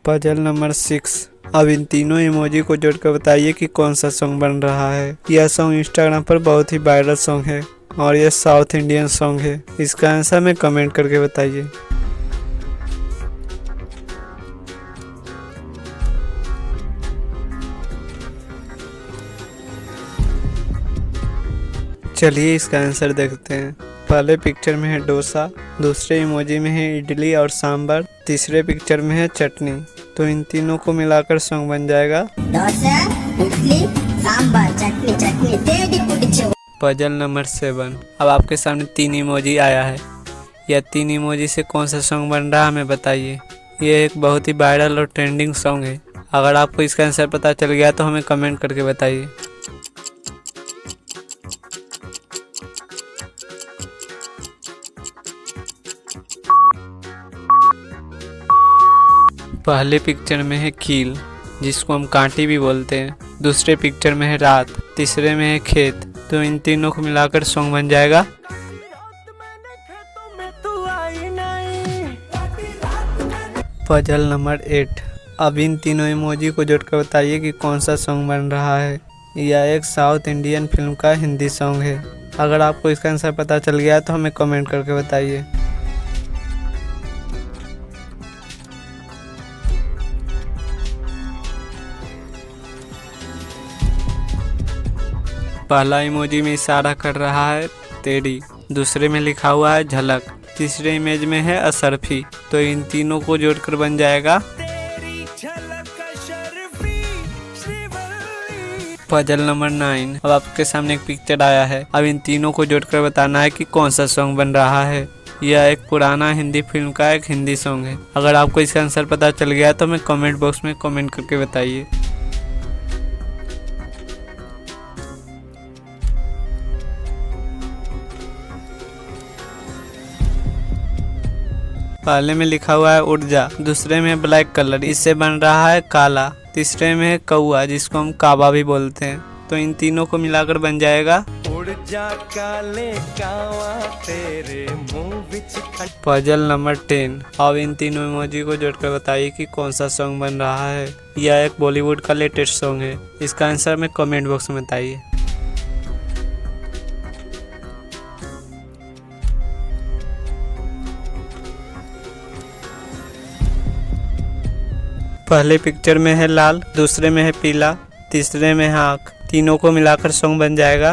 Puzzle number 6। अब इन तीनों emoji को जोड़कर बताइए कि कौन सा सॉन्ग बन रहा है। यह सॉन्ग इंस्टाग्राम पर बहुत ही वायरल सॉन्ग है और यह साउथ इंडियन सॉन्ग है। इसका आंसर में कमेंट करके बताइए। चलिए इसका आंसर देखते हैं। पहले पिक्चर में है डोसा, दूसरे इमोजी में है इडली और सांभर, तीसरे पिक्चर में है चटनी। तो इन तीनों को मिलाकर सॉन्ग बन जाएगा डोसा, इडली, सांभर, चटनी, चटनी तेरी कुछ। Puzzle number 7। अब आपके सामने 3 इमोजी आया है। यह 3 इमोजी से कौन सा सॉन्ग बन रहा है हमें बताइए। यह एक बहुत ही वायरल और ट्रेंडिंग सॉन्ग है। अगर आपको इसका आंसर पता चल गया तो हमें कमेंट करके बताइए। पहले पिक्चर में है कील, जिसको हम कांटी भी बोलते हैं, दूसरे पिक्चर में है रात, तीसरे में है खेत। तो इन तीनों को मिलाकर सॉन्ग बन जाएगा पजल नंबर 8। अब इन तीनों इमोजी को जोड़कर बताइए कि कौन सा सॉन्ग बन रहा है। यह एक साउथ इंडियन फिल्म का हिंदी सॉन्ग है। अगर आपको इसका आंसर पता चल गया तो हमें कमेंट करके बताइए। पहला इमोजी में इशारा कर रहा है तेरी, दूसरे में लिखा हुआ है झलक, तीसरे इमेज में है अशरफी। तो इन तीनों को जोड़कर बन जाएगा पजल नंबर 9। अब आपके सामने एक पिक्चर आया है। अब इन तीनों को जोड़कर बताना है कि कौन सा सॉन्ग बन रहा है। यह एक पुराना हिंदी फिल्म का एक हिंदी सॉन्ग है। अगर आपको इसका आंसर पता चल गया तो हमें कमेंट बॉक्स में कमेंट करके बताइए। पहले में लिखा हुआ है ऊर्जा, दूसरे में ब्लैक कलर, इससे बन रहा है काला, तीसरे में है कौआ, जिसको हम काबा भी बोलते हैं। तो इन तीनों को मिलाकर बन जाएगा ऊर्जा काले कावा तेरे मुंह विच। Puzzle number 10। अब इन तीनों इमोजी को जोड़कर बताइए कि कौन सा सॉन्ग बन रहा है। यह एक बॉलीवुड का लेटेस्ट सॉन्ग है। इसका आंसर में कमेंट बॉक्स में बताइए। पहले पिक्चर में है लाल, दूसरे में है पीला, तीसरे में है आँख। तीनों को मिलाकर सॉन्ग बन जाएगा